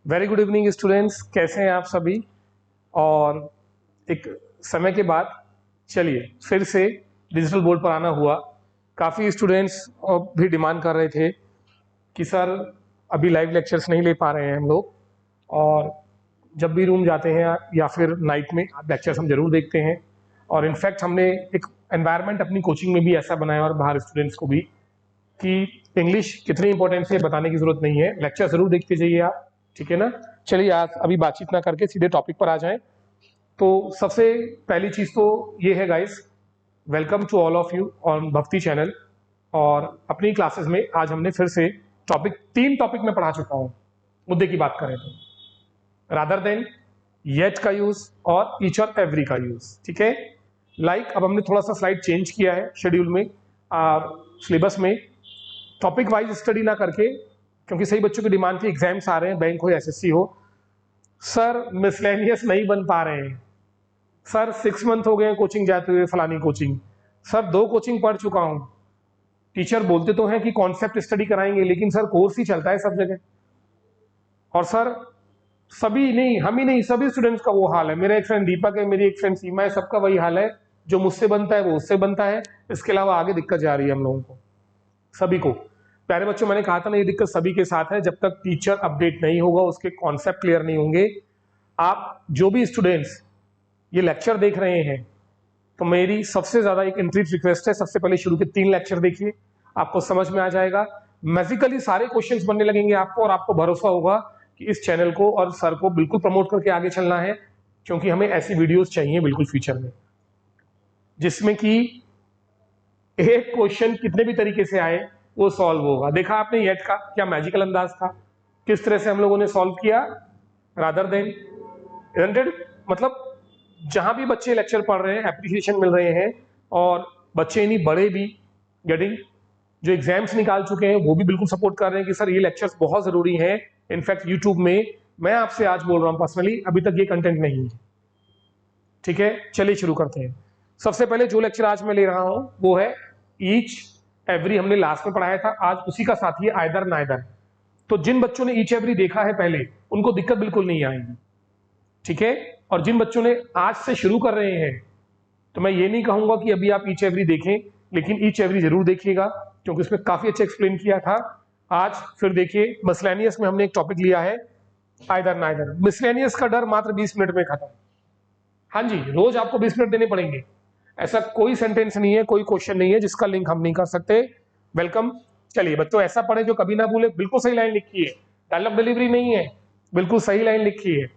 Very good evening students, कैसे हैं आप सभी। और एक समय के बाद चलिए फिर से डिजिटल बोर्ड पर आना हुआ। काफ़ी स्टूडेंट्स भी डिमांड कर रहे थे कि सर अभी लाइव लेक्चर्स नहीं ले पा रहे हैं हम लोग, और जब भी रूम जाते हैं या फिर नाइट में लेक्चर्स हम जरूर देखते हैं। और इनफैक्ट हमने एक एनवायरनमेंट अपनी कोचिंग में भी ऐसा बनाया और बाहर स्टूडेंट्स को भी कि इंग्लिश कितनी इंपॉर्टेंट है बताने की जरूरत नहीं है, लेक्चर जरूर देखते जाइए आप, ठीक है ना। चलिए आज अभी बातचीत ना करके सीधे टॉपिक पर आ जाएं। तो सबसे पहली चीज तो ये है guys, welcome to all of you on Bhakti channel. और अपनी क्लासेस में आज हमने फिर से तीन टॉपिक में पढ़ा चुका हूं। मुद्दे की बात करें तो रादर देन, येट का यूज और ईच और एवरी का यूज, ठीक है। अब हमने थोड़ा सा स्लाइड चेंज किया है शेड्यूल में, सिलेबस में टॉपिक वाइज स्टडी ना करके, क्योंकि सही बच्चों की डिमांड थी, एग्जाम्स आ रहे हैं, बैंक हो एसएससी हो, सर मिसलेनियस नहीं बन पा रहे हैं। सर 6 मंथ हो गए कोचिंग जाते हुए, फलानी कोचिंग, सर 2 कोचिंग पढ़ चुका हूं। टीचर बोलते तो हैं कि कॉन्सेप्ट स्टडी कराएंगे, लेकिन सर कोर्स ही चलता है सब जगह। और सर सभी नहीं, हम ही नहीं, सभी स्टूडेंट्स का वो हाल है। मेरा एक फ्रेंड दीपक है, मेरी एक फ्रेंड सीमा है, सबका वही हाल है। जो मुझसे बनता है वो उससे बनता है, इसके अलावा आगे दिक्कत जा रही है हम लोगों को, सभी को। प्यारे बच्चों, मैंने कहा था ना, ये दिक्कत सभी के साथ है। जब तक टीचर अपडेट नहीं होगा, उसके कॉन्सेप्ट क्लियर नहीं होंगे, आप जो भी स्टूडेंट्स ये लेक्चर देख रहे हैं, तो मेरी सबसे ज्यादा एक एंट्री रिक्वेस्ट है, सबसे पहले शुरू के 3 लेक्चर देखिए, आपको समझ में आ जाएगा। मैजिकली सारे क्वेश्चंस बनने लगेंगे आपको, और आपको भरोसा होगा कि इस चैनल को और सर को बिल्कुल प्रमोट करके आगे चलना है, क्योंकि हमें ऐसी वीडियोस चाहिए बिल्कुल फ्यूचर में, जिसमें कि एक क्वेश्चन कितने भी तरीके से आए वो सॉल्व होगा। देखा आपने येट का क्या मैजिकल अंदाज था, किस तरह से हम लोगों ने सॉल्व किया। रादर देन मतलब जहां भी बच्चे लेक्चर पढ़ रहे हैं, एप्रिसिएशन मिल रहे हैं, और बच्चे नहीं बड़े भी गेटिंग, जो एग्जाम्स निकाल चुके हैं वो भी बिल्कुल सपोर्ट कर रहे हैं कि सर ये लेक्चर्स बहुत जरूरी हैं। इनफैक्ट यूट्यूब में मैं आपसे आज बोल रहा हूं पर्सनली, अभी तक ये कंटेंट नहीं है, ठीक है। चलिए शुरू करते हैं। सबसे पहले जो लेक्चर आज मैं ले रहा हूं वो है ईच एवरी। हमने लास्ट में पढ़ाया था, आज उसी का साथी है आइदर नाइदर। तो जिन बच्चों ने ईच एवरी देखा है पहले, उनको दिक्कत बिल्कुल नहीं आएगी, ठीक है। और जिन बच्चों ने आज से शुरू कर रहे हैं, तो मैं ये नहीं कहूंगा कि अभी आप ईच एवरी देखें, लेकिन ईच एवरी जरूर देखिएगा, क्योंकि उसमें काफी अच्छा एक्सप्लेन किया था। आज फिर देखिए, मिसलेनियस में हमने एक टॉपिक लिया है आइदर नाइदर। मिसलेनियस का डर मात्र 20 मिनट में खत्म। हाँ जी, रोज आपको 20 मिनट देने पड़ेंगे। ऐसा कोई सेंटेंस नहीं है, कोई क्वेश्चन नहीं है जिसका लिंक हम नहीं कर सकते। वेलकम। चलिए बच्चों, ऐसा पढ़े जो कभी ना भूले, बिल्कुल सही लाइन लिखी है, डायलॉग डिलीवरी नहीं है, बिल्कुल सही लाइन लिखी है।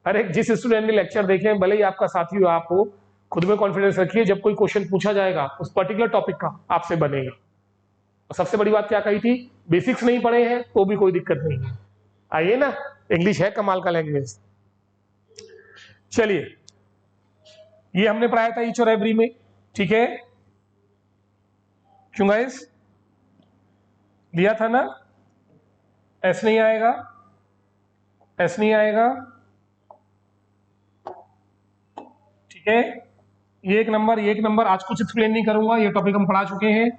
अरे जिस स्टूडेंट ने लेक्चर देखे, भले ही आपका साथी हो, आप हो, खुद में कॉन्फिडेंस रखिए, जब कोई क्वेश्चन पूछा जाएगा उस पर्टिकुलर टॉपिक का, आपसे बनेगा। और सबसे बड़ी बात क्या कही थी, बेसिक्स नहीं पढ़े हैं तो भी कोई दिक्कत नहीं है। आइए ना, इंग्लिश है कमाल का लैंग्वेज। चलिए, ये हमने पढ़ाया था ईच और एवरी में, ठीक है। क्यों गाइस, लिया था ना। एस नहीं आएगा, एस नहीं आएगा, ठीक है। ये एक नंबर आज कुछ एक्सप्लेन नहीं करूंगा, ये टॉपिक हम पढ़ा चुके हैं।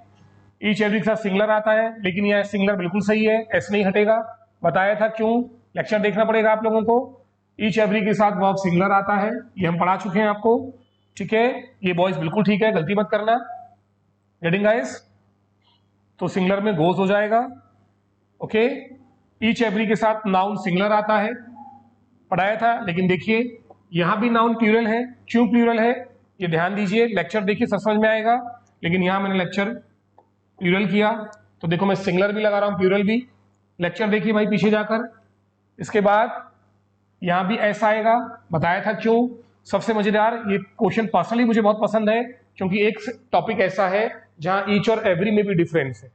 ईच एवरी के साथ सिंगलर आता है, लेकिन यह सिंगलर बिल्कुल सही है, एस नहीं हटेगा। बताया था क्यों, लेक्चर देखना पड़ेगा आप लोगों को। ईच एवरी के साथ वर्ब सिंगलर आता है, ये हम पढ़ा चुके हैं आपको, ठीक है। ये बॉयज बिल्कुल ठीक है, गलती मत करना। गेटिंग गाइस, तो सिंगलर में गोज हो जाएगा, ओके। ईच एवरी के साथ नाउन सिंगलर आता है, पढ़ाया था, लेकिन देखिए यहां भी नाउन प्लूरल है। क्यों प्लूरल है ये ध्यान दीजिए, लेक्चर देखिए समझ में आएगा। लेकिन यहां मैंने लेक्चर प्लूरल किया, तो देखो मैं सिंगलर भी लगा रहा हूं, प्लूरल भी। लेक्चर देखिए भाई पीछे जाकर। इसके बाद यहां भी ऐसा आएगा, बताया था क्यों। सबसे मजेदार ये क्वेश्चन पर्सनली मुझे बहुत पसंद है, क्योंकि एक टॉपिक ऐसा है जहां ईच और एवरी में भी डिफरेंस है।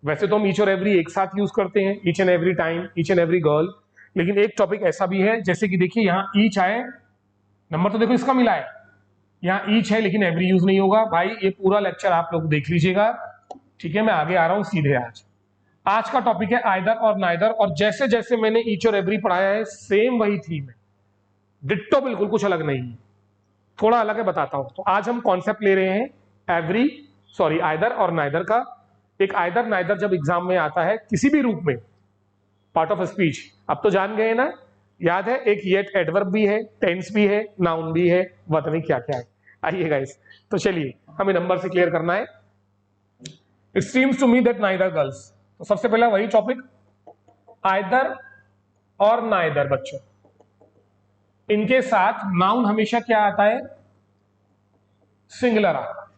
वैसे तो हम ईच और एवरी एक साथ यूज करते हैं, each and every time, each and every girl, लेकिन एक टॉपिक ऐसा भी है, जैसे कि देखिए यहाँ ईच आए, नंबर तो देखो इसका मिला है, यहाँ ईच है लेकिन एवरी यूज नहीं होगा। भाई ये पूरा लेक्चर आप लोग देख लीजिएगा, ठीक है। मैं आगे आ रहा हूं सीधे। आज का टॉपिक है आइदर और नाइदर, और जैसे जैसे मैंने ईच और एवरी पढ़ाया है, सेम वही थीम है, डिट्टो, बिल्कुल कुछ अलग नहीं है, थोड़ा अलग है, बताता हूं। तो आज हम कॉन्सेप्ट ले रहे हैं आइदर और नाइदर का। एक आइदर नाइदर जब एग्जाम में आता है किसी भी रूप में, पार्ट ऑफ स्पीच। अब तो जान गए ना, याद है एक येट एडवर्ब भी है, टेंस भी है, नाउन भी है, पता नहीं क्या क्या है। आइए गाइस, तो चलिए हमें नंबर से क्लियर करना है। It seems to me that neither girls, तो सबसे पहला वही टॉपिक, आइदर और नाइदर बच्चों, इनके साथ नाउन हमेशा क्या आता है, सिंगुलर आता है,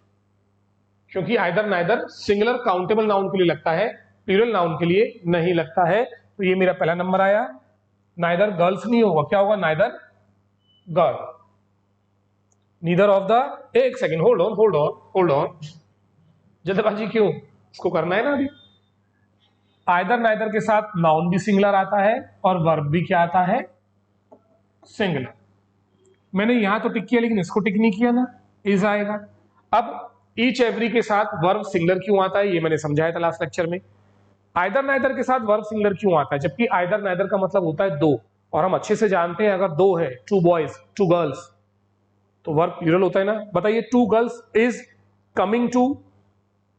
क्योंकि either neither singular countable noun के लिए लगता है, प्लूरल नाउन के लिए नहीं लगता है। तो ये मेरा पहला नंबर आया। नाइदर गर्ल्स नहीं होगा, क्या होगा, neither girl, neither of the, एक सेकेंड, होल्ड ऑन, जल्दबाजी क्यों, इसको करना है ना अभी। आइदर नाइदर के साथ नाउन भी सिंगुलर आता है और वर्ब भी क्या आता है, सिंगुलर। मैंने यहां तो टिक किया लेकिन इसको टिक नहीं किया ना, इज आएगा। अब ईच एवरी के साथ वर्ब सिंगुलर क्यों आता है, ये मैंने समझाया था लास्ट लेक्चर में। आइदर नाइदर के साथ वर्ब सिंगुलर क्यों आता है, जबकि आइदर नाइदर का मतलब होता है दो, और हम अच्छे से जानते हैं अगर दो है, टू बॉयज टू गर्ल्स, तो वर्ब प्लूरल होता है ना। बताइए, two girls is coming to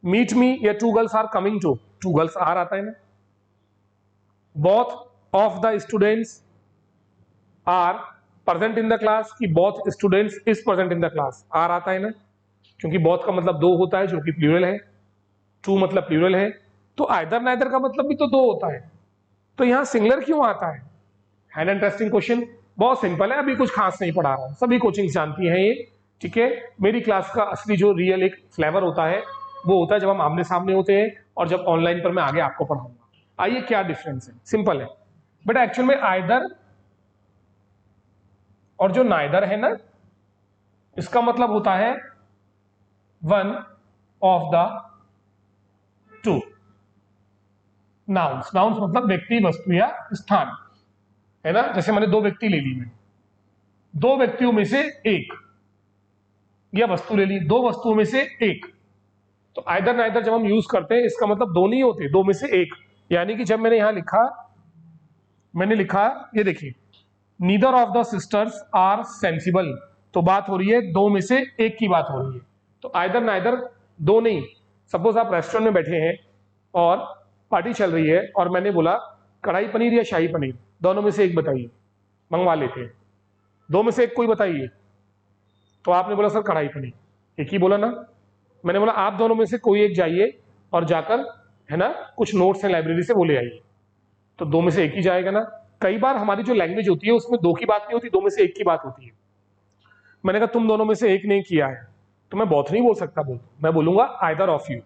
meet me, या two girls are coming two girls are आता है ना। Both of the students are present in the class, की both students is present in the class, are आता है ना, क्योंकि both का मतलब दो होता है जो कि प्लूरल है, टू मतलब प्लूरल है, तो आइदर नाइदर का मतलब भी तो दो होता है, तो यहां सिंगुलर क्यों आता है इंटरेस्टिंग क्वेश्चन। बहुत सिंपल है, अभी कुछ खास नहीं पढ़ा रहा हूं, सभी कोचिंग जानती हैं ये, ठीक है। मेरी क्लास का असली जो रियल एक फ्लेवर होता है वो होता है जब हम आमने सामने होते हैं और जब ऑनलाइन पर मैं आगे आपको पढ़ाऊंगा। आइए क्या डिफरेंस है, सिंपल है, बट एक्चुअल में आइदर और जो नाइदर है ना, इसका मतलब होता है one of the two. Nouns, nouns मतलब व्यक्ति, वस्तु या स्थान, है ना। जैसे मैंने दो व्यक्ति ले ली, मैं दो व्यक्तियों में से एक, या वस्तु ले ली, दो वस्तुओं में से एक। तो आइदर नाइदर जब हम यूज करते हैं इसका मतलब दो नहीं होते, दो में से एक। यानी कि जब मैंने यहां लिखा, मैंने लिखा ये देखिए, neither of the sisters are sensible, तो बात हो रही है दो में से एक की बात हो रही है। तो आइदर नाइदर दो नहीं, सपोज आप रेस्टोरेंट में बैठे हैं और पार्टी चल रही है और मैंने बोला कढ़ाई पनीर या शाही पनीर, दोनों में से एक बताइए, मंगवा लेते हैं, दो में से एक कोई बताइए। तो आपने बोला सर कढ़ाई पनीर, एक ही बोला ना। मैंने बोला आप दोनों में से कोई एक जाइए और जाकर, है ना, कुछ नोट्स हैं लाइब्रेरी से वो ले आइए, तो दो में से एक ही जाएगा ना। कई बार हमारी जो लैंग्वेज होती है उसमें दो की बात नहीं होती, दो में से एक की बात होती है। मैंने कहा तुम दोनों में से एक नहीं किया है, तो मैं बोथ नहीं बोल सकता, मैं बोलूंगा आइदर ऑफ यू,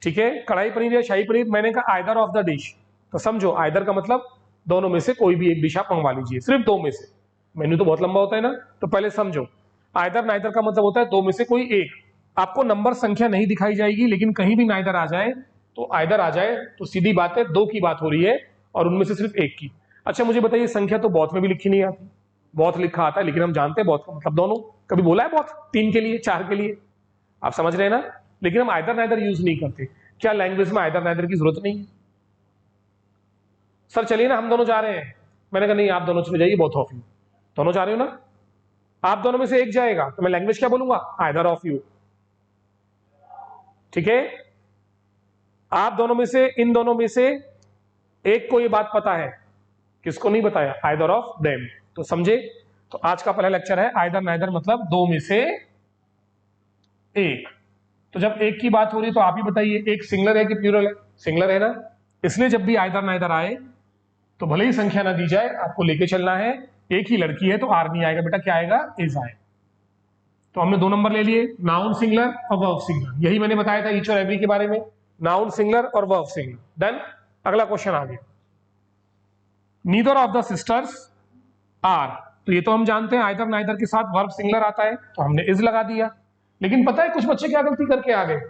ठीक है। कढ़ाई पनीर या शाही पनीर, मैंने कहा आइदर ऑफ द डिश, तो समझो आइदर का मतलब दोनों में से कोई भी एक डिश आप मंगवा लीजिए, सिर्फ दो में से। मेन्यू तो बहुत लंबा होता है ना, तो पहले समझो आइदर नाइदर का मतलब होता है दो में से कोई एक। आपको नंबर संख्या नहीं दिखाई जाएगी, लेकिन कहीं भी नाइदर आ जाए तो आइदर आ जाए तो सीधी बात है दो की बात हो रही है और उनमें से सिर्फ एक की। अच्छा मुझे बताइए, संख्या तो बहुत में भी लिखी नहीं आती, बहुत लिखा आता है, लेकिन हम जानते हैं बहुत का मतलब दोनों। कभी बोला है बहुत तीन के लिए, चार के लिए, आप समझ रहे हैं ना। लेकिन हम आइदर नाइदर यूज नहीं करते। क्या लैंग्वेज में आइदर नाइदर की जरूरत नहीं है? सर चलिए ना हम दोनों जा रहे हैं, मैंने कहा नहीं आप दोनों चले जाइए, बोथ ऑफ यू, दोनों जा रहे हो ना, आप दोनों में से एक जाएगा तो मैं लैंग्वेज क्या बोलूंगा, आइदर ऑफ यू, ठीक है। आप दोनों में से, इन दोनों में से एक को ये बात पता है, किसको नहीं बताया, आइदर ऑफ देम, तो समझे। तो आज का पहला लेक्चर है आइदर नाइदर मतलब दो में से एक। तो जब एक की बात हो रही है तो आप ही बताइए, एक सिंगुलर है कि प्लूरल है, सिंगुलर है ना, इसलिए जब भी आइदर नाइदर आए तो भले ही संख्या ना दी जाए, आपको लेके चलना है। एक ही लड़की है तो आर नहीं आएगा बेटा, क्या आएगा, इज आएगा। तो हमने दो नंबर ले लिए, नाउन सिंगुलर और वर्ब सिंगुलर, यही मैंने बताया था ईच और एवरी के बारे में, नाउन सिंगुलर और वर्ब सिंगुलर। डन। अगला क्वेश्चन आ गया, neither of the sisters are, तो ये तो हम जानते हैं आइदर नाइदर के साथ वर्ब सिंगुलर आता है, तो हमने इज लगा दिया। लेकिन पता है कुछ बच्चे क्या गलती करके आ गए,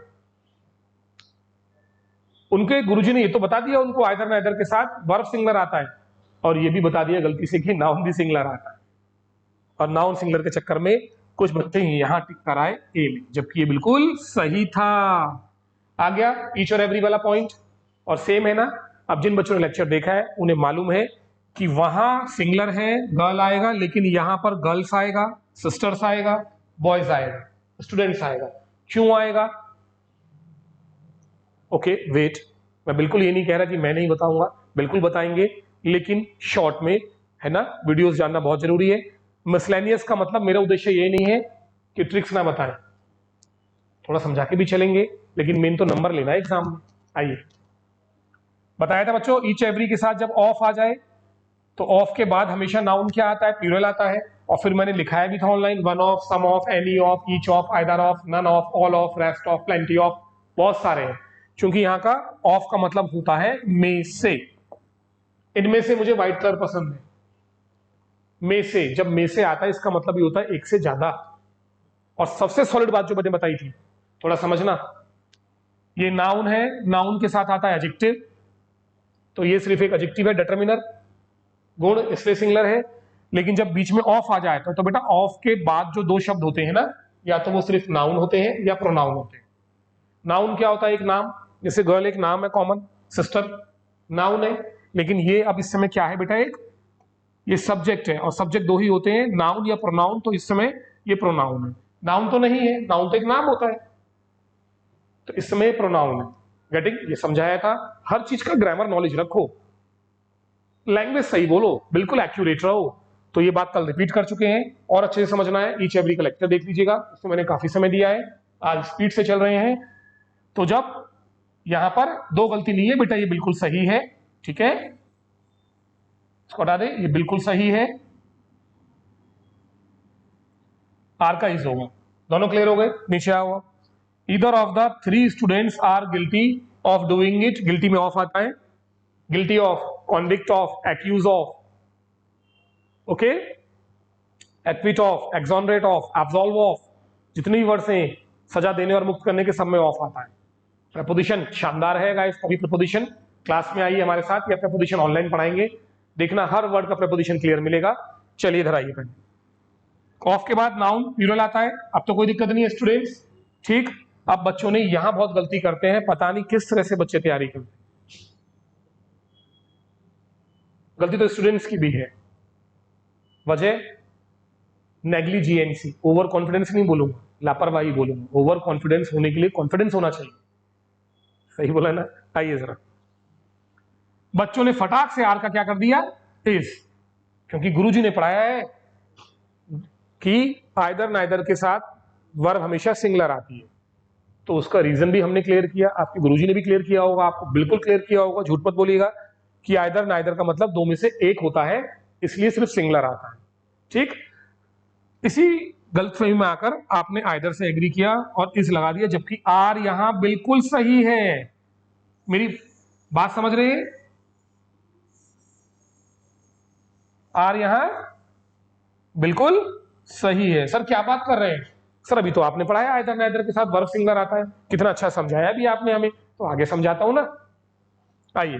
उनके गुरुजी ने ये तो बता दिया उनको आइदर नाइदर के साथ वर्ब सिंगुलर आता है, और ये भी बता दिया गलती से कि नाउन भी सिंगुलर आता है, और नाउन सिंगुलर के चक्कर में कुछ बच्चे यहां टिक कर आए ए में, जबकि ये बिल्कुल सही था। आ गया ईच और एवरी वाला पॉइंट, और सेम है ना। अब जिन बच्चों ने लेक्चर देखा है उन्हें मालूम है कि वहां सिंगुलर है, गर्ल आएगा, लेकिन यहां पर गर्ल्स आएगा, सिस्टर्स आएगा, बॉयज आएगा, स्टूडेंट्स आएगा। क्यों आएगा? ओके वेट, मैं बिल्कुल ये नहीं कह रहा कि मैं नहीं बताऊंगा, बिल्कुल बताएंगे, लेकिन शॉर्ट में, है ना, वीडियोस जानना बहुत जरूरी है। मिसलेनियस का मतलब मेरा उद्देश्य ये नहीं है कि ट्रिक्स ना बताएं, थोड़ा समझा के भी चलेंगे, लेकिन मेन तो नंबर लेना है एग्जाम में। आइए, बताया था बच्चों, ईच एवरी के साथ जब ऑफ आ जाए तो ऑफ के बाद हमेशा नाउन क्या आता है, प्लूरल आता है। और फिर मैंने लिखाया भी था online, one of, some of, any of, each of, either of, none of, all of, rest of, plenty of, बहुत सारे हैं। क्योंकि यहाँ का ऑफ का मतलब होता है में से। इनमें से मुझे व्हाइट कलर पसंद है। में से, जब में से आता है इसका मतलब ये होता है एक से ज्यादा। और सबसे सॉलिड बात जो मैंने बताई थी, थोड़ा समझना, ये नाउन है, नाउन के साथ आता है एडजेक्टिव, तो ये सिर्फ एक एडजेक्टिव है, डिटरमिनर गुण, इसलिए सिंगुलर है। लेकिन जब बीच में ऑफ आ जाए तो बेटा ऑफ के बाद जो दो शब्द होते हैं ना, या तो वो सिर्फ नाउन होते हैं या प्रोनाउन होते हैं। नाउन क्या होता है, एक नाम, जैसे गर्ल एक नाम है, कॉमन सिस्टर नाउन है। लेकिन ये अब इस समय क्या है बेटा, एक ये सब्जेक्ट है, और सब्जेक्ट दो ही होते हैं, नाउन या प्रोनाउन। तो इस समय ये प्रोनाउन है, नाउन तो नहीं है, नाउन तो एक नाम होता है, तो इस समय प्रोनाउन है। गेटिंग, ये समझाया था। हर चीज का ग्रामर नॉलेज रखो, लैंग्वेज सही बोलो, बिल्कुल एक्यूरेट रहो। तो ये बात कल रिपीट कर चुके हैं, और अच्छे से समझना है, ईच एवरी का लेक्चर देख लीजिएगा, उसमें मैंने काफी समय दिया है, आज स्पीड से चल रहे हैं। तो जब यहां पर दो गलती नहीं है बेटा, ये बिल्कुल सही है, ठीक है, इसको हटा दे, ये बिल्कुल सही है, आर का इज होगा। दोनों क्लियर हो गए, नीचे आओ। Either of the three students are guilty of doing it, guilty में ऑफ आता है, guilty of, convict of, accuse of, okay, acquit of, exonerate of, absolve of, जितने भी वर्ड्स हैं सजा देने और मुक्त करने के सब में ऑफ आता है। प्रपोजिशन शानदार है गाइस, कभी प्रपोजिशन क्लास में आइए हमारे साथ, या प्रपोजिशन ऑनलाइन पढ़ाएंगे, देखना हर वर्ड का प्रपोजिशन क्लियर मिलेगा। चलिए इधर आइए पहले, ऑफ के बाद नाउन प्लूरल आता है, अब तो कोई दिक्कत नहीं है स्टूडेंट्स, ठीक। अब बच्चों ने यहां बहुत गलती करते हैं, पता नहीं किस तरह से बच्चे तैयारी करते हैं, गलती तो स्टूडेंट्स की भी है। वजह नेग्लिजिएंसी, ओवर कॉन्फिडेंस नहीं बोलूंगा, लापरवाही बोलूंगा। ओवर कॉन्फिडेंस होने के लिए कॉन्फिडेंस होना चाहिए, सही बोला ना। आइए जरा, बच्चों ने फटाक से आर का क्या कर दिया, इज, क्योंकि गुरुजी ने पढ़ाया है कि आइदर नाइदर के साथ वर्ब हमेशा सिंगुलर आती है, तो उसका रीजन भी हमने क्लियर किया, आपके गुरुजी ने भी क्लियर किया होगा, आपको बिल्कुल क्लियर किया होगा, झूठ मत बोलिएगा कि आइदर नाइदर का मतलब दो में से एक होता है, इसलिए सिर्फ सिंगुलर आता है, ठीक। इसी गलतफहमी में आकर आपने आइदर से एग्री किया और इस लगा दिया, जबकि आर यहां बिल्कुल सही है। मेरी बात समझ रहे हैं, आर यहां बिल्कुल सही है। सर क्या बात कर रहे हैं, सर अभी तो आपने पढ़ाया आइदर नाइदर के साथ वर्ब सिंगुलर आता है, कितना अच्छा समझाया भी आपने हमें, तो आगे समझाता हूं ना। आइए,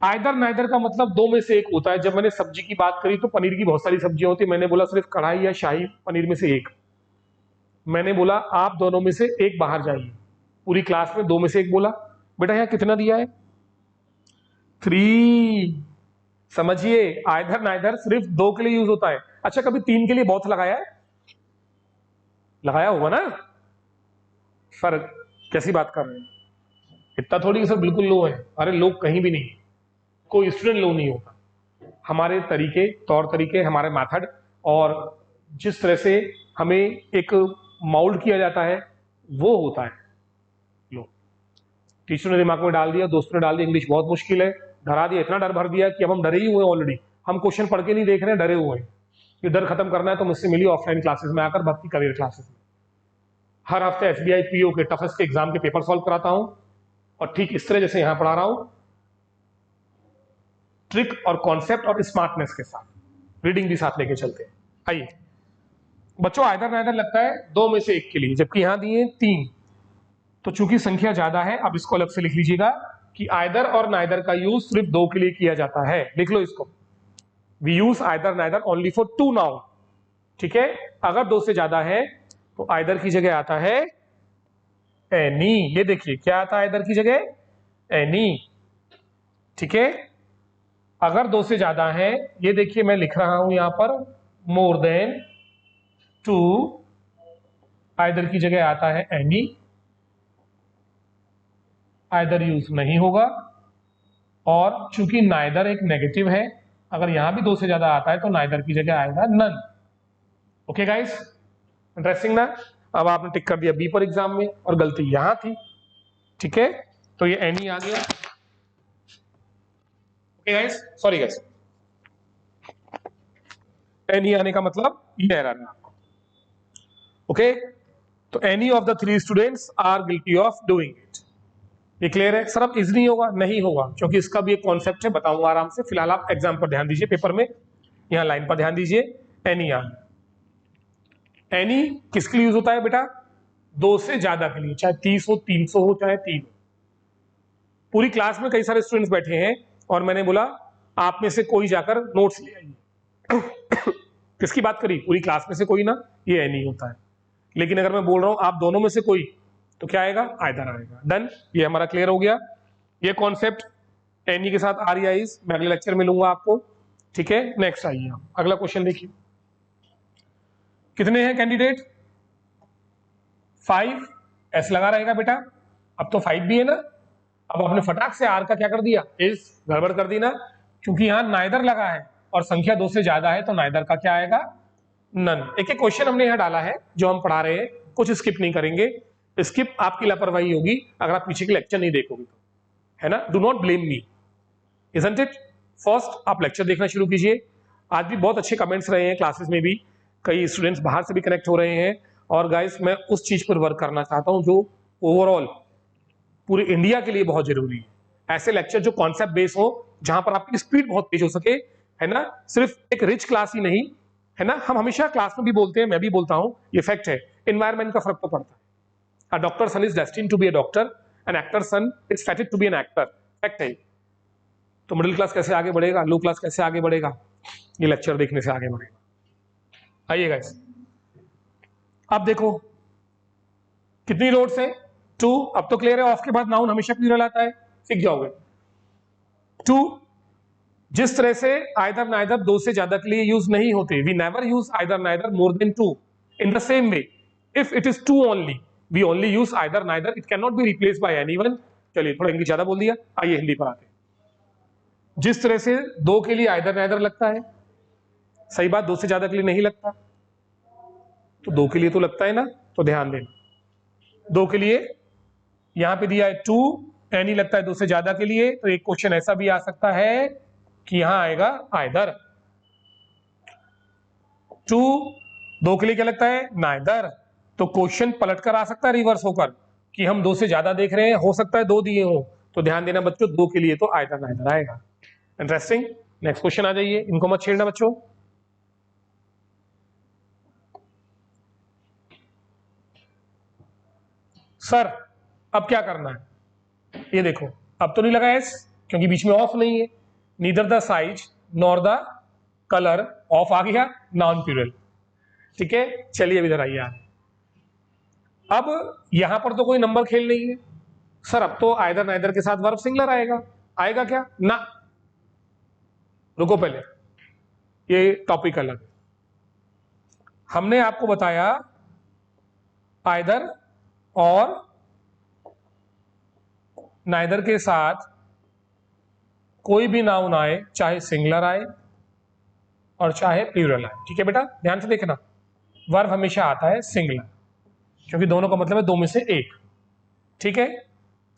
आइदर नाइदर का मतलब दो में से एक होता है। जब मैंने सब्जी की बात करी तो पनीर की बहुत सारी सब्जियां होती, मैंने बोला सिर्फ कढ़ाई या शाही पनीर में से एक, मैंने बोला आप दोनों में से एक बाहर जाइए, पूरी क्लास में दो में से एक बोला। बेटा यहाँ कितना दिया है, 3। समझिए, आइदर नाइदर सिर्फ दो के लिए यूज होता है। अच्छा, कभी तीन के लिए बहुत लगाया है, लगाया होगा ना सर, कैसी बात कर रहे हैं, इतना थोड़ी कि सर बिल्कुल लो है, अरे लोग कहीं भी नहीं, कोई स्टूडेंट लो नहीं होता। हमारे तरीके, तौर तरीके, हमारे मेथड, और जिस तरह से हमें एक माउल्ड किया जाता है वो होता है। लो, टीचर ने दिमाग में डाल दिया, दोस्तों ने डाल दिया, इंग्लिश बहुत मुश्किल है, डरा दिया, इतना डर भर दिया कि अब हम डरे ही हुए ऑलरेडी, हम क्वेश्चन पढ़ के नहीं देख रहे हैं, डरे हुए हैं। ये डर खत्म करना है तो मुझसे मिलिए ऑफलाइन क्लासेस में आकर, भक्ति करियर क्लासेस में। हर हफ्ते एसबीआई पीओ के टफेस्ट के एग्जाम के पेपर सॉल्व कराता हूं, और ठीक इस तरह जैसे यहां पढ़ा रहा हूं, ट्रिक और कॉन्सेप्ट और स्मार्टनेस के साथ, रीडिंग भी साथ लेके चलते हैं। आइए बच्चों, आइदर नाइदर लगता है दो में से एक के लिए, जबकि यहां दिए 3, तो चूंकि संख्या ज्यादा है, अब इसको अलग से लिख लीजिएगा कि आइदर और नाइदर का यूज सिर्फ दो के लिए किया जाता है। लिख लो इसको, we use either neither only for 2 noun, ठीक है। अगर दो से ज्यादा है तो आइदर की जगह आता है एनी। ये देखिए क्या आता है आइदर की जगह, एनी, ठीक है। अगर दो से ज्यादा है, ये देखिए मैं लिख रहा हूं यहां पर मोर देन 2, आइदर की जगह आता है एनी। आइदर यूज नहीं होगा, और चूंकि नाइदर एक नेगेटिव है, अगर यहां भी 2 से ज्यादा आता है तो नाइदर की जगह आएगा नन। ओके गाइस, इंटरेस्टिंग ना। अब आपने टिक कर दिया बी पर एग्जाम में और गलती यहां थी, ठीक है, तो ये एनी आ गया। Okay guys, sorry guys, any आने का मतलब ये एरर है आपको। ओके, तो any of the 3 students are guilty of doing it. ये क्लियर है सर? अब इज नहीं होगा, नहीं होगा, क्योंकि इसका भी एक कॉन्सेप्ट है, बताऊंगा आराम से। फिलहाल आप एग्जाम पर ध्यान दीजिए, पेपर में यहां लाइन पर ध्यान दीजिए। एनी आ, एनी किसके लिए यूज होता है बेटा? 2 से ज्यादा के लिए, चाहे 30 हो, 300 हो, चाहे 3 हो। पूरी क्लास में कई सारे स्टूडेंट्स बैठे हैं और मैंने बोला आप में से कोई जाकर नोट्स ले आइए। किसकी बात करी? पूरी क्लास में से कोई ना, ये एनी होता है। लेकिन अगर मैं बोल रहा हूं आप दोनों में से कोई, तो क्या आएगा? आइदर आएगा। डन, ये हमारा क्लियर हो गया। ये कॉन्सेप्ट एनी के साथ आर या इज मैं अगले लेक्चर में लूंगा आपको, ठीक है। नेक्स्ट आइए, आप अगला क्वेश्चन देखिए। कितने हैं कैंडिडेट? 5। एस लगा रहेगा बेटा, अब तो 5 भी है ना। अब आपने फटाक से आर का क्या कर दिया? इज गड़बड़ कर दी ना, क्योंकि यहां नाइदर लगा है और संख्या 2 से ज्यादा है, तो नाइदर का क्या आएगा? नन। एक एक क्वेश्चन हमने यहां डाला है जो हम पढ़ा रहे हैं, कुछ स्किप नहीं करेंगे। स्किप आपकी लापरवाही होगी अगर आप पीछे के लेक्चर नहीं देखोगे तो, है ना। Do not blame me, isn't it. First आप लेक्चर देखना शुरू कीजिए। आज भी बहुत अच्छे कमेंट्स रहे हैं क्लासेस में भी, कई स्टूडेंट्स बाहर से भी कनेक्ट हो रहे हैं। और गाइस मैं उस चीज पर वर्क करना चाहता हूं जो ओवरऑल पूरे इंडिया के लिए बहुत जरूरी है। ऐसे लेक्चर जो कॉन्सेप्ट बेस हो, जहां पर आपकी स्पीड बहुत तेज हो सके, है ना। सिर्फ एक रिच क्लास ही नहीं, है ना। हम हमेशा क्लास में भी बोलते हैं, मैं भी बोलता हूं, ये फैक्ट है। एनवायरमेंट का फर्क तो पड़ता है। A doctor son is destined to be a doctor, an actor son is fated to be an actor, fact है। तो मिडिल क्लास कैसे आगे बढ़ेगा, लो क्लास कैसे आगे बढ़ेगा, ये लेक्चर देखने से आगे बढ़ेगा। आइए गाइस, अब देखो कितनी रोड्स हैं? 2। अब तो क्लियर है, ऑफ के बाद नाउन हमेशा प्लूरल आता है, सीख जाओगे। 2 जिस तरह से आइदर नाइदर 2 से ज्यादा के लिए यूज नहीं होते, we never use either neither more than 2। In the same way, if it is 2 only, we only use either neither, it can not be replace by anyone. चलिए थोड़ा इंग्लिश ज्यादा बोल दिया, आइए हिंदी पर आते हैं। जिस तरह से 2 के लिए आइदर नाइदर लगता है, सही बात, 2 से ज्यादा के लिए नहीं लगता, तो 2 के लिए तो लगता है ना, तो ध्यान देना। 2 के लिए यहां पे दिया है 2, एनी लगता है 2 से ज्यादा के लिए, तो एक क्वेश्चन ऐसा भी आ सकता है कि यहां आएगा आइदर। 2 के लिए क्या लगता है? नाइदर। तो क्वेश्चन पलटकर आ सकता है रिवर्स होकर कि हम 2 से ज्यादा देख रहे हैं, हो सकता है 2 दिए हो, तो ध्यान देना बच्चों, 2 के लिए तो आइदर नाइदर आएगा। इंटरेस्टिंग। नेक्स्ट क्वेश्चन आ जाइए, इनको मत छेड़ना बच्चों। सर अब क्या करना है? ये देखो, अब तो नहीं लगा एस, क्योंकि बीच में ऑफ नहीं है। Neither the size nor the colour, of आ गया, नॉन प्लूरल, ठीक है। चलिए अब इधर आइए। अब यहां पर तो कोई नंबर खेल नहीं है सर, अब तो आइदर नाइदर के साथ वर्ब सिंगुलर आएगा। आएगा क्या? ना, रुको पहले, ये टॉपिक अलग। हमने आपको बताया आइदर और नाइदर के साथ कोई भी नाउन आए, चाहे सिंगुलर आए और चाहे प्लूरल आए, ठीक है बेटा, ध्यान से देखना। वर्ब हमेशा आता है सिंगुलर, क्योंकि दोनों का मतलब है 2 में से 1, ठीक है।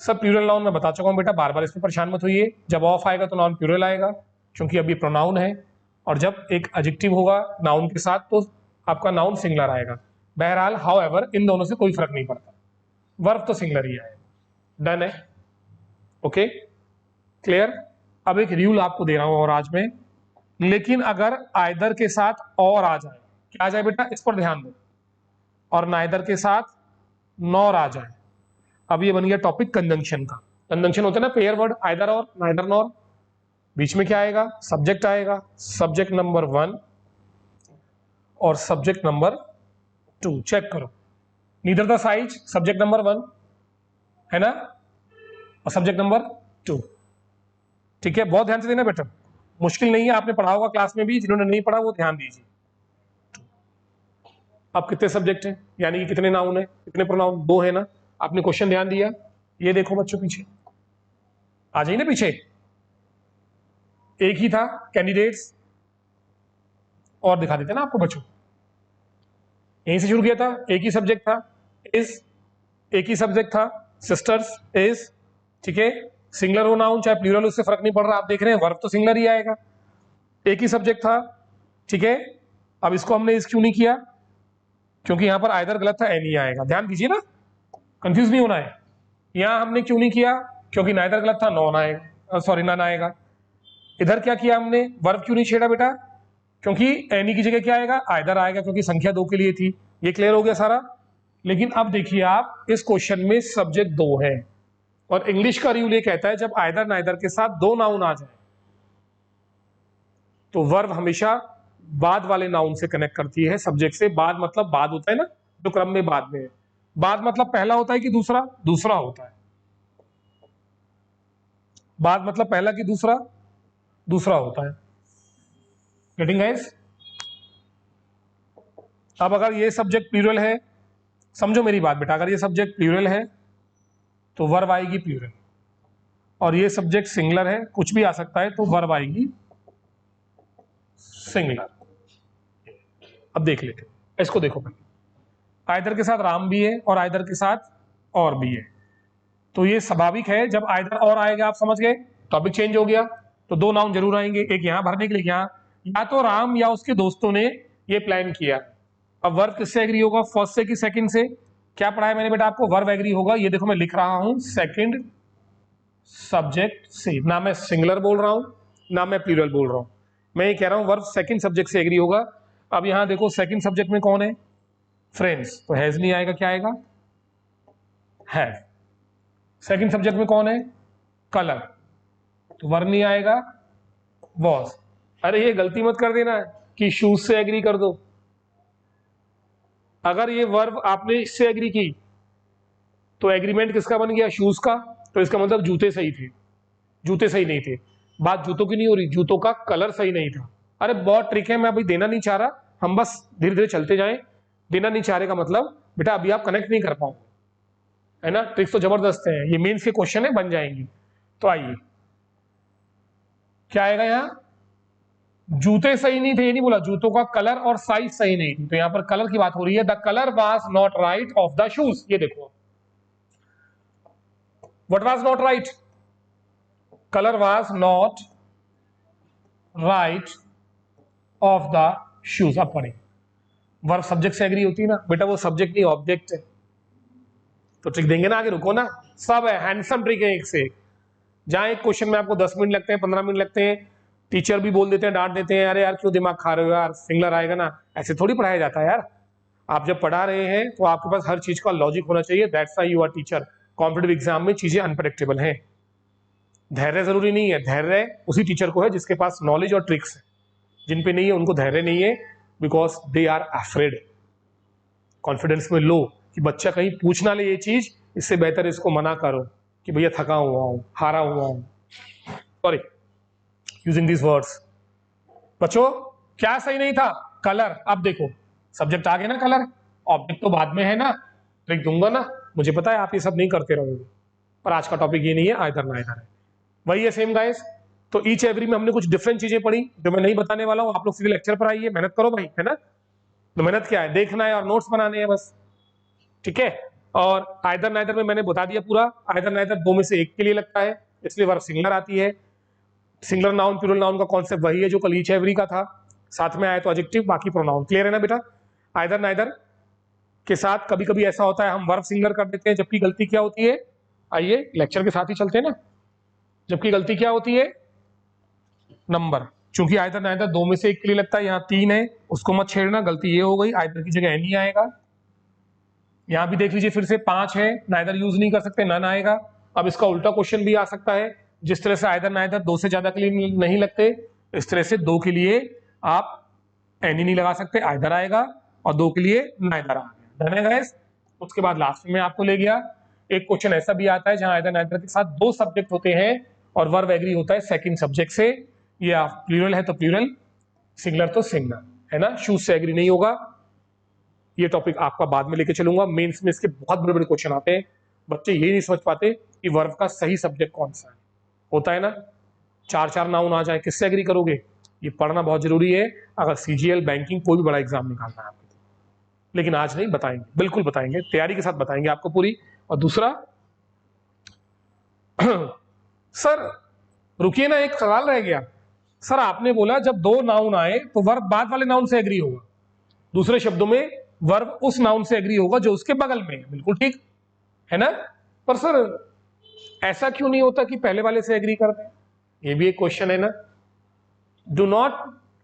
सब प्लूरल नाउन मैं बता चुका हूं बेटा, बार बार इसमें परेशान मत होइए। जब ऑफ आएगा तो नॉन प्लूरल आएगा, क्योंकि अब ये प्रोनाउन है, और जब एक एडजेक्टिव होगा नाउन के साथ तो आपका नाउन सिंगुलर आएगा। बहरहाल हाउएवर इन दोनों से कोई फर्क नहीं पड़ता, वर्ब तो सिंगुलर ही आएगा। डन है, ओके, क्लियर। अब एक रूल आपको दे रहा हूं और आज में, लेकिन अगर आइदर के साथ और आ जाए, क्या आ जाए बेटा, इस पर ध्यान दो, और नाइदर के साथ नॉर आ जाए। अब ये बन गया टॉपिक कंजंक्शन का। कंजंक्शन होता है ना, पेयर वर्ड, आइदर और, नाइदर नॉर, बीच में क्या आएगा? सब्जेक्ट आएगा, सब्जेक्ट नंबर 1 और सब्जेक्ट नंबर 2। चेक करो, neither the size subject number 1 है ना, और सब्जेक्ट नंबर 2, ठीक है। बहुत ध्यान से देना बेटा, मुश्किल नहीं है, आपने पढ़ा होगा क्लास में भी, जिन्होंने नहीं पढ़ा वो ध्यान दीजिए। अब कितने सब्जेक्ट हैं, यानी कि कितने नाउन है, कितने प्रोनाउन? 2 है ना। आपने क्वेश्चन ध्यान दिया, ये देखो बच्चों पीछे, आ जाइए ना पीछे, एक ही था कैंडिडेट्स, और दिखा देते ना आपको बच्चों, यहीं से शुरू किया था, एक ही सब्जेक्ट था इज, एक ही सब्जेक्ट था सिस्टर्स इज, ठीक है, सिंगुलर हो नाउन चाहे प्लूरल उससे फर्क नहीं पड़ रहा, आप देख रहे हैं वर्ब तो सिंगुलर ही आएगा, एक ही सब्जेक्ट था, ठीक है। अब इसको हमने इस क्यों नहीं किया, क्योंकि यहां पर आइदर गलत था, एनी आएगा, ध्यान दीजिए ना, कंफ्यूज नहीं होना है। यहां हमने क्यों नहीं किया, क्योंकि नाइदर गलत था, नॉन आएगा, सॉरी नन आएगा। इधर क्या किया हमने, वर्ब क्यों नहीं छेड़ा बेटा, क्योंकि एनी की जगह क्या आएगा, आइदर आएगा, क्योंकि संख्या 2 के लिए थी। ये क्लियर हो गया सारा। लेकिन अब देखिए आप, इस क्वेश्चन में सब्जेक्ट 2 है, और इंग्लिश का रूल ये कहता है जब आइदर नाइदर के साथ 2 नाउन आ जाए तो वर्ब हमेशा बाद वाले नाउन से कनेक्ट करती है सब्जेक्ट से। बाद मतलब बाद होता है ना, जो क्रम में बाद में है। बाद मतलब पहला होता है कि दूसरा, दूसरा होता है। बाद मतलब पहला कि दूसरा, दूसरा होता है। Getting guys? अब अगर ये सब्जेक्ट प्लूरल है, समझो मेरी बात बेटा, अगर ये सब्जेक्ट प्लूरल है तो वर्ब आएगी प्लूरल, और ये सब्जेक्ट सिंगुलर है, कुछ भी आ सकता है, तो वर्ब आएगी सिंगुलर। अब देख लेते हैं इसको, देखो पहले, आइदर के साथ राम भी है और आइदर के साथ और भी है, तो ये स्वाभाविक है जब आइदर और आएगा, आप समझ गए, टॉपिक चेंज हो गया, तो 2 नाउन जरूर आएंगे, एक यहां भरने के लिए, यहां या तो राम या उसके दोस्तों ने ये प्लान किया। अब वर्ब किससे एग्री होगा, फर्स्ट से कि सेकंड से? क्या पढ़ाया मैंने बेटा आपको, वर्ब एग्री होगा, ये देखो मैं लिख रहा हूं सेकंड सब्जेक्ट से, ना मैं सिंगुलर बोल रहा हूं ना मैं प्लूरल बोल रहा हूं, मैं ये कह रहा हूं वर्ब सेकंड सब्जेक्ट से एग्री होगा। अब यहां देखो सेकंड सब्जेक्ट में कौन है, फ्रेंड्स, तो हैज नहीं आएगा, क्या आएगा, हैव। सेकंड सब्जेक्ट में कौन है, कलर, तो वर्ब नहीं आएगा, वॉज। अरे ये गलती मत कर देना कि शूज से एग्री कर दो, अगर ये वर्ब आपने इससे एग्री की तो एग्रीमेंट किसका बन गया, शूज का, तो इसका मतलब जूते सही थे, जूते सही नहीं थे। बात जूतों की नहीं हो रही, जूतों का कलर सही नहीं था। अरे बहुत ट्रिक है, मैं अभी देना नहीं चाह रहा, हम बस धीरे धीरे चलते जाएं। देना नहीं चाह रहे का मतलब बेटा अभी आप कनेक्ट नहीं कर पाओ, है ना, ट्रिक्स तो जबरदस्त है, ये मेंस के क्वेश्चन है, बन जाएंगी। तो आइए क्या आएगा, यहाँ जूते सही नहीं थे, ये नहीं बोला, जूतों का कलर और साइज सही नहीं थी, तो यहां पर कलर की बात हो रही है, the colour was not right of the shoes. ये देखो what was not right, colour was not right of the shoes. अब पढ़े, वर्ब सब्जेक्ट से एग्री होती है ना बेटा, वो सब्जेक्ट नहीं ऑब्जेक्ट है, तो ट्रिक देंगे ना आगे, रुको ना, सब है, हैंडसम ट्रिक है एक से एक। जहां एक क्वेश्चन में आपको 10 मिनट लगते हैं, 15 मिनट लगते हैं, टीचर भी बोल देते हैं, डांट देते हैं, अरे यार क्यों दिमाग खा रहे हो यार, सिंगुलर आएगा ना, ऐसे थोड़ी पढ़ाया जाता है यार। आप जब पढ़ा रहे हैं तो आपके पास हर चीज का लॉजिक होना चाहिए, that's why you are teacher. Competitive exam में चीजें अनप्रेडिक्टेबल हैं, धैर्य जरूरी नहीं है, धैर्य उसी टीचर को है जिसके पास नॉलेज और ट्रिक्स है, जिन पे नहीं है उनको धैर्य नहीं है, because they are afraid. Confidence में लो कि बच्चा कहीं पूछ ना ले ये चीज, इससे बेहतर इसको मना करो कि भैया थका हुआ हूं, हारा हुआ हूं, सॉरी यूजिंग दिस वर्ड्स। बच्चों क्या सही नहीं था, कलर। अब देखो सब्जेक्ट आ गया ना कलर, ऑब्जेक्ट तो बाद में है ना, ट्रिक दूंगा ना, मुझे पता है आप ये सब नहीं करते रहोगे, पर आज का टॉपिक ये नहीं है, आइदर ना आइदर है, वही है सेम गाइस। तो ईच एवरी में हमने कुछ डिफरेंट चीजें पढ़ी जो मैं नहीं बताने वाला हूं, आप लोग सीधे लेक्चर पर आइए, मेहनत करो भाई, है ना। तो मेहनत क्या है, देखना है और नोट्स बनाने हैं बस, ठीक है। और आइदर नाइदर में मैंने बता दिया पूरा, आइदर नाइदर 2 में से एक के लिए लगता है, इसलिए वर्ब सिंगुलर आती है। सिंगुलर नाउन प्लूरल नाउन का कॉन्सेप्ट वही है जो कल ईच एवरी का था, साथ में आया तो एडजेक्टिव, बाकी प्रोनाउन। क्लियर है ना बेटा। आइदर नाइदर के साथ कभी कभी ऐसा होता है हम वर्ब सिंगुलर कर देते हैं, जबकि गलती क्या होती है, आइए लेक्चर के साथ ही चलते हैं ना, जबकि गलती क्या होती है, नंबर। चूंकि आइदर नाइदर 2 में से एक के लिए लगता है, यहाँ 3 है, उसको मत छेड़ना, गलती ये हो गई, आइदर की जगह एनी आएगा। यहां भी देख लीजिए फिर से 5 है, नाइदर यूज नहीं कर सकते, नन आएगा। अब इसका उल्टा क्वेश्चन भी आ सकता है, जिस तरह से आइदर नाइदर 2 से ज्यादा के लिए नहीं लगते, इस तरह से 2 के लिए आप एनी नहीं लगा सकते, आइदर आएगा, और 2 के लिए नाइदर आ गया। डन है गाइस। उसके बाद लास्ट में आपको ले गया, एक क्वेश्चन ऐसा भी आता है जहां आइदर नाइदर के साथ 2 सब्जेक्ट होते हैं और वर्ब एग्री होता है सेकंड सब्जेक्ट से, ये प्लूरल है तो प्लूरल, सिंगुलर तो सिंगुलर, है ना, शूज से एग्री नहीं होगा। ये टॉपिक आपका बाद में लेके चलूंगा, मेंस में इसके बहुत बड़े बड़े क्वेश्चन आते हैं, बच्चे ये नहीं समझ पाते कि वर्ब का सही सब्जेक्ट कौन सा है। होता है ना, 4 नाउन आ जाए, किससे एग्री करोगे? ये पढ़ना बहुत जरूरी है अगर सीजीएल बैंकिंग कोई भी बड़ा एग्जाम निकालना है आपको। लेकिन आज नहीं, बताएंगे, बिल्कुल बताएंगे, तैयारी के साथ बताएंगे आपको पूरी। और दूसरा सर रुकिए ना, एक सवाल रह गया। सर आपने बोला जब दो नाउन आए तो वर्ब बाद वाले नाउन से एग्री होगा, दूसरे शब्दों में वर्ब उस नाउन से एग्री होगा जो उसके बगल में है। बिल्कुल ठीक है ना? पर सर ऐसा क्यों नहीं होता कि पहले वाले से एग्री करते हैं? ये भी एक क्वेश्चन है ना। Do not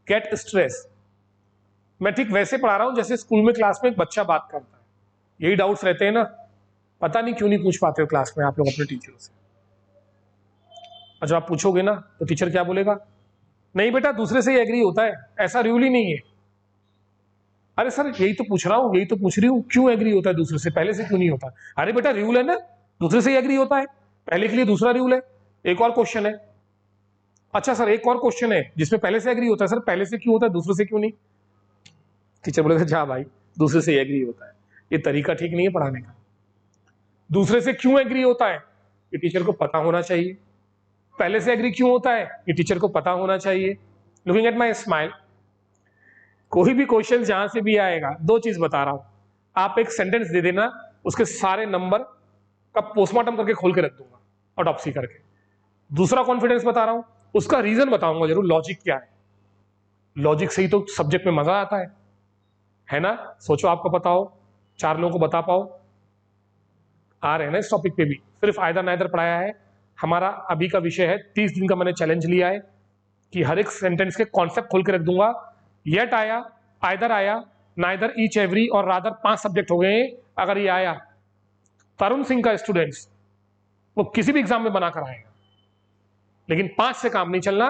gate stress. मैं ठीक वैसे पढ़ा रहा हूं जैसे स्कूल में क्लास में एक बच्चा बात करता है। यही डाउट्स रहते हैं ना, पता नहीं क्यों नहीं पूछ पाते हो क्लास में आप लोग अपने टीचर से। और जब आप पूछोगे ना तो टीचर क्या बोलेगा? नहीं बेटा दूसरे से ही एग्री होता है, ऐसा रूल ही नहीं है। अरे सर यही तो पूछ रहा हूँ, यही तो पूछ रही हूँ, क्यों एग्री होता है दूसरे से, पहले से क्यों नहीं होता? अरे बेटा रूल है ना, दूसरे से ही एग्री होता है, पहले के लिए दूसरा रूल है। एक और क्वेश्चन है। अच्छा सर एक और क्वेश्चन है जिसमें पहले से एग्री होता है, सर पहले से क्यों होता है दूसरे से क्यों नहीं? टीचर बोलेगा जा भाई दूसरे से एग्री होता है। ये तरीका ठीक नहीं है पढ़ाने का। दूसरे से क्यों एग्री होता है ये टीचर को पता होना चाहिए। पहले से एग्री क्यों होता है ये टीचर को पता होना चाहिए। लुकिंग एट माई स्माइल, कोई भी क्वेश्चन जहां से भी आएगा, दो चीज बता रहा हूं, आप एक सेंटेंस दे देना, उसके सारे नंबर का पोस्टमार्टम करके खोल के रख दूंगा ऑटोप्सी करके। दूसरा कॉन्फिडेंस बता रहा हूं, उसका रीजन बताऊंगा जरूर, लॉजिक क्या है। लॉजिक से ही तो सब्जेक्ट में मजा आता है ना? सोचो आपको पता हो, 4 लोगों को बता पाओ। आ रहे हैं ना इस टॉपिक पे भी, सिर्फ आयदर नाइदर पढ़ाया है। हमारा अभी का विषय है, 30 दिन का मैंने चैलेंज लिया है कि हर एक सेंटेंस के कॉन्सेप्ट खोल के रख दूंगा। येट आया, आयदर आया, नाइदर, ईच, एवरी और रादर 5 सब्जेक्ट हो गए हैं। अगर ये आया, तरुण सिंह का स्टूडेंट्स वो किसी भी एग्जाम में बनाकर आएगा। लेकिन 5 से काम नहीं चलना।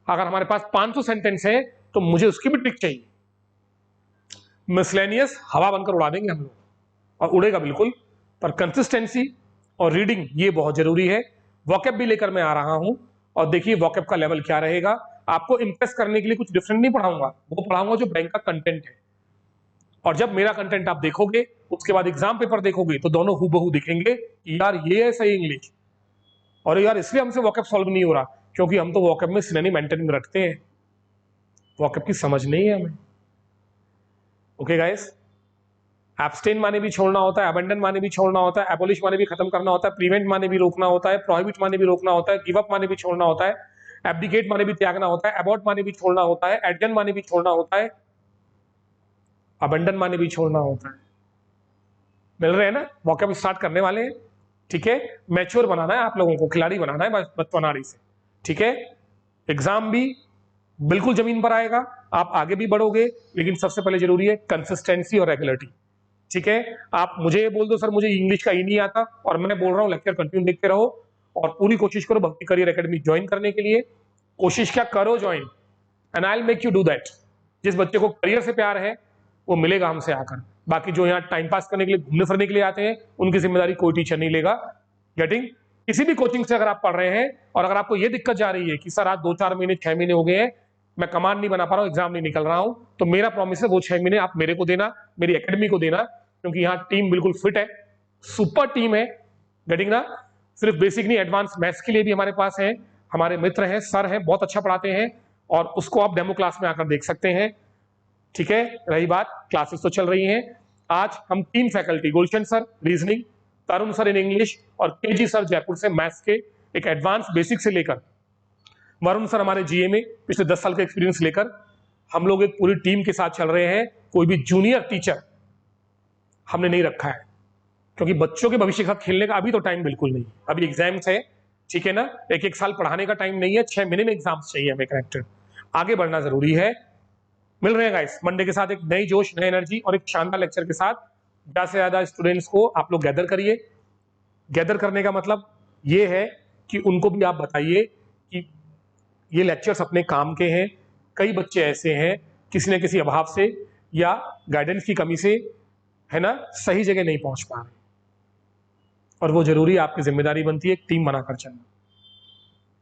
अगर हमारे पास 500 सेंटेंस है तो मुझे उसकी भी ट्रिक चाहिए। मिसलेनियस हवा बनकर उड़ा देंगे हम लोग, और उड़ेगा बिल्कुल, पर कंसिस्टेंसी और रीडिंग ये बहुत जरूरी है। वॉकैब भी लेकर मैं आ रहा हूं, और देखिए वॉकैब का लेवल क्या रहेगा। आपको इंप्रेस करने के लिए कुछ डिफरेंट नहीं पढ़ाऊंगा, वो पढ़ाऊंगा जो बैंक का कंटेंट है। और जब मेरा कंटेंट आप देखोगे, उसके बाद एग्जाम पेपर देखोगे तो दोनों हूबहू दिखेंगे कि यार ये है सही इंग्लिश, और यार इसलिए हमसे वॉकैब सॉल्व नहीं हो रहा क्योंकि हम तो वॉकैब में सिनोनिम एंटोनिम रखते हैं, वॉकैब की समझ नहीं है हमें। ओके गाइस, एब्सटेन माने भी छोड़ना होता है, अबंडन माने भी छोड़ना होता है, एबॉलिश माने भी खत्म करना होता है, प्रिवेंट माने भी रोकना होता है, प्रोहिबिट माने भी रोकना होता है, गिव अप माने भी छोड़ना होता है, एब्डिकेट माने भी त्यागना होता है, अबॉर्ट माने भी छोड़ना होता है, एडजन माने भी छोड़ना होता है, अबंडन माने भी छोड़ना होता है। मिल रहे हैं ना? वॉकैब स्टार्ट करने वाले हैं, ठीक है? मैच्योर बनाना है आप लोगों को, खिलाड़ी बनाना है बचपनाड़ी से, ठीक है? एग्जाम भी बिल्कुल जमीन पर आएगा, आप आगे भी बढ़ोगे, लेकिन सबसे पहले जरूरी है कंसिस्टेंसी और रेगुलरिटी, ठीक है? आप मुझे ये बोल दो सर मुझे इंग्लिश का ही नहीं आता, और मैं बोल रहा हूं लेक्चर कंटिन्यू देखते रहो, और पूरी कोशिश करो भक्ति करियर एकेडमी ज्वाइन करने के लिए। कोशिश क्या करो join, and I will make you do that. जिस बच्चे को करियर से प्यार है वो मिलेगा हमसे आकर। बाकी जो यहाँ टाइम पास करने के लिए, घूमने फिरने के लिए आते हैं, उनकी जिम्मेदारी कोई टीचर नहीं लेगा। गेटिंग? किसी भी कोचिंग से अगर आप पढ़ रहे हैं और अगर आपको ये दिक्कत जा रही है कि सर आज 2-4 महीने 6 महीने हो गए हैं, मैं कमांड नहीं बना पा रहा हूं, एग्जाम नहीं निकल रहा हूं, तो मेरा प्रॉमिस है वो 6 महीने आप मेरे को देना, मेरी एकेडमी को देना, क्योंकि यहाँ टीम बिल्कुल फिट है, सुपर टीम है। गेटिंग ना? सिर्फ बेसिक नहीं, एडवांस मैथ्स के लिए भी हमारे पास है, हमारे मित्र हैं, सर हैं, बहुत अच्छा पढ़ाते हैं, और उसको आप डेमो क्लास में आकर देख सकते हैं, ठीक है? रही बात, क्लासेस तो चल रही हैं। आज हम 3 faculty, Gulshan sir reasoning, Tarun sir in English, और केजी सर जयपुर से मैथ्स के एक एडवांस बेसिक से लेकर, वरुण सर हमारे जीए में पिछले 10 साल का एक्सपीरियंस लेकर, हम लोग एक पूरी टीम के साथ चल रहे हैं। कोई भी जूनियर टीचर हमने नहीं रखा है, क्योंकि बच्चों के भविष्य के साथ खेलने का अभी तो टाइम बिल्कुल नहीं, अभी एग्जाम्स है, ठीक है ना? एक साल पढ़ाने का टाइम नहीं है, 6 महीने में एग्जाम्स चाहिए हमें करेक्टर। आगे बढ़ना जरूरी है। मिल रहे हैं गाइस, मंडे के साथ एक नई जोश, नई एनर्जी और एक शानदार लेक्चर के साथ ज्यादा से ज्यादा स्टूडेंट्स को आप लोग गैदर करिए। गैदर करने का मतलब ये है कि उनको भी आप बताइए कि ये लेक्चर्स अपने काम के हैं। कई बच्चे ऐसे हैं किसी न किसी अभाव से या गाइडेंस की कमी से, है ना, सही जगह नहीं पहुंच पा रहे, और वो जरूरी आपकी जिम्मेदारी बनती है एक टीम बनाकर चलना।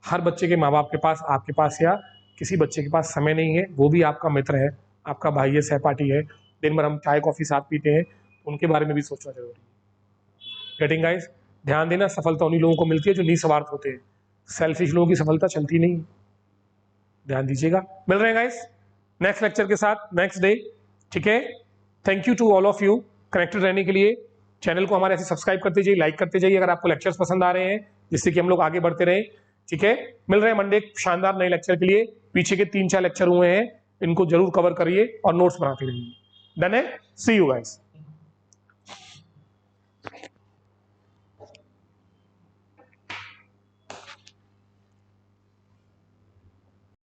हर बच्चे के माँ बाप के पास, आपके पास या किसी बच्चे के पास समय नहीं है, वो भी आपका मित्र है, आपका भाई है, सहपाठी है, दिन भर हम चाय कॉफी साथ पीते हैं, उनके बारे में भी सोचना जरूरी है। Getting guys? ध्यान देना, सफलता उन्हीं लोगों को मिलती है जो निस्वार्थ होते हैं। सेल्फिश लोगों की सफलता चलती नहीं, ध्यान दीजिएगा। मिल रहे हैं गाइस नेक्स्ट लेक्चर के साथ नेक्स्ट डे, ठीक है। Thank you to all of you connected रहने के लिए। चैनल को हमारे ऐसे सब्सक्राइब करते जाइए, लाइक करते जाइए अगर आपको लेक्चर्स पसंद आ रहे हैं, जिससे कि हम लोग आगे बढ़ते रहें, ठीक है। मिल रहे हैं मंडे शानदार नए लेक्चर के लिए। पीछे के 3-4 लेक्चर हुए हैं, इनको जरूर कवर करिए और नोट्स बनाते रहिए। डन है, सी यू गाइस।